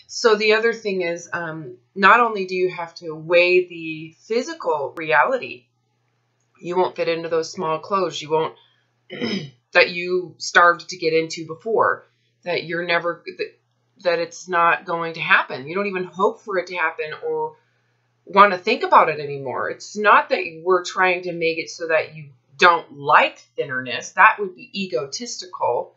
So the other thing is, not only do you have to weigh the physical reality, you won't fit into those small clothes. You won't, that you starved to get into before, that you're never, that it's not going to happen. You don't even hope for it to happen or want to think about it anymore. It's not that we're trying to make it so that you don't like thinnerness. That would be egotistical.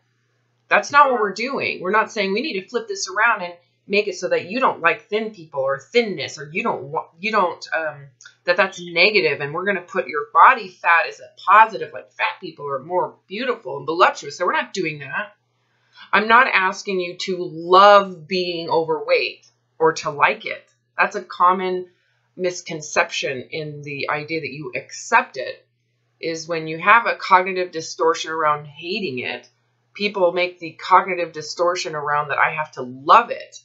That's not what we're doing. We're not saying we need to flip this around and make it so that you don't like thin people or thinness, or that's negative, and we're going to put your body fat as a positive, like fat people are more beautiful and voluptuous. So we're not doing that. I'm not asking you to love being overweight or to like it. That's a common misconception in the idea that you accept it, is when you have a cognitive distortion around hating it, people make the cognitive distortion around that I have to love it.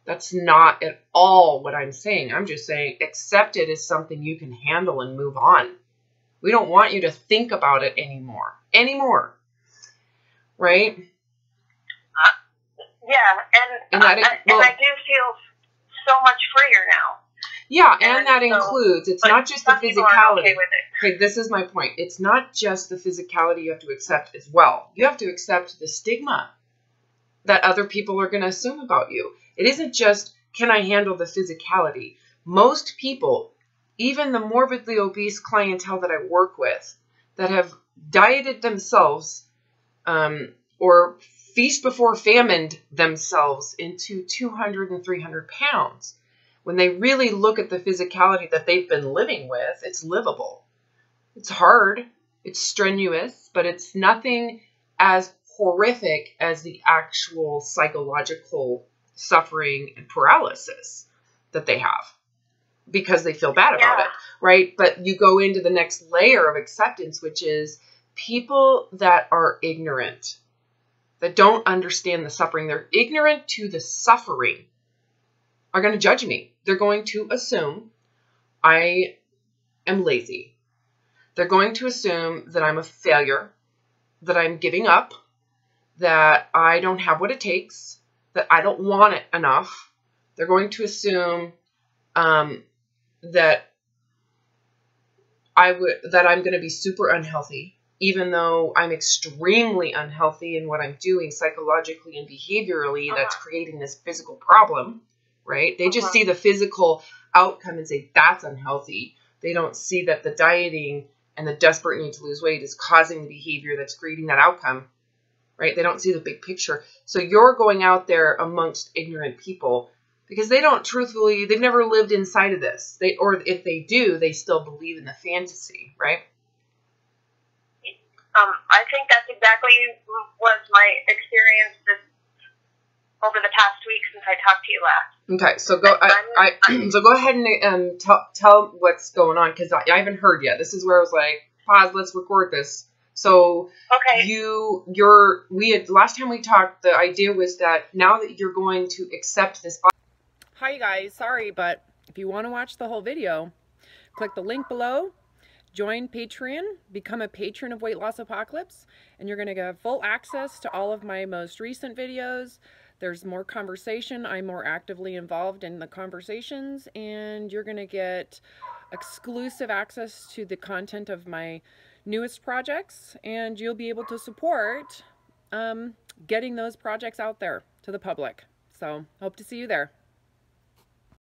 That's not at all what I'm saying. I'm just saying accept it as something you can handle and move on. We don't want you to think about it anymore. Right? Yeah, and I do feel so much freer now. Yeah, and that includes, it's not just the physicality. Okay with it. Okay, this is my point. It's not just the physicality you have to accept as well. You have to accept the stigma that other people are going to assume about you. It isn't just, can I handle the physicality? Most people, even the morbidly obese clientele that I work with, that have dieted themselves or feast before famined themselves into 200 and 300 pounds, when they really look at the physicality that they've been living with, it's livable. It's hard, it's strenuous, but it's nothing as horrific as the actual psychological suffering and paralysis that they have because they feel bad about it, right? But you go into the next layer of acceptance, which is people that are ignorant, that don't understand the suffering. They're ignorant to the suffering, are going to judge me. They're going to assume I am lazy. They're going to assume that I'm a failure, that I'm giving up, that I don't have what it takes, that I don't want it enough. They're going to assume that I'm going to be super unhealthy, even though I'm extremely unhealthy in what I'm doing psychologically and behaviorally. That's creating this physical problem, right? They just see the physical outcome and say that's unhealthy. They don't see that the dieting and the desperate need to lose weight is causing the behavior that's creating that outcome, right? They don't see the big picture. So you're going out there amongst ignorant people because they don't truthfully, they've never lived inside of this. Or if they do, they still believe in the fantasy, right? I think that's exactly was my experience over the past week since I talked to you last. Okay, so go ahead and tell what's going on, because I haven't heard yet. This is where I was like, pause, let's record this. So okay, last time we talked, the idea was that now that you're going to accept this. Hi, you guys. Sorry, but if you want to watch the whole video, click the link below. Join Patreon, become a patron of Weight Loss Apocalypse, and you're going to get full access to all of my most recent videos. There's more conversation. I'm more actively involved in the conversations, and you're going to get exclusive access to the content of my newest projects, and you'll be able to support getting those projects out there to the public. So, hope to see you there.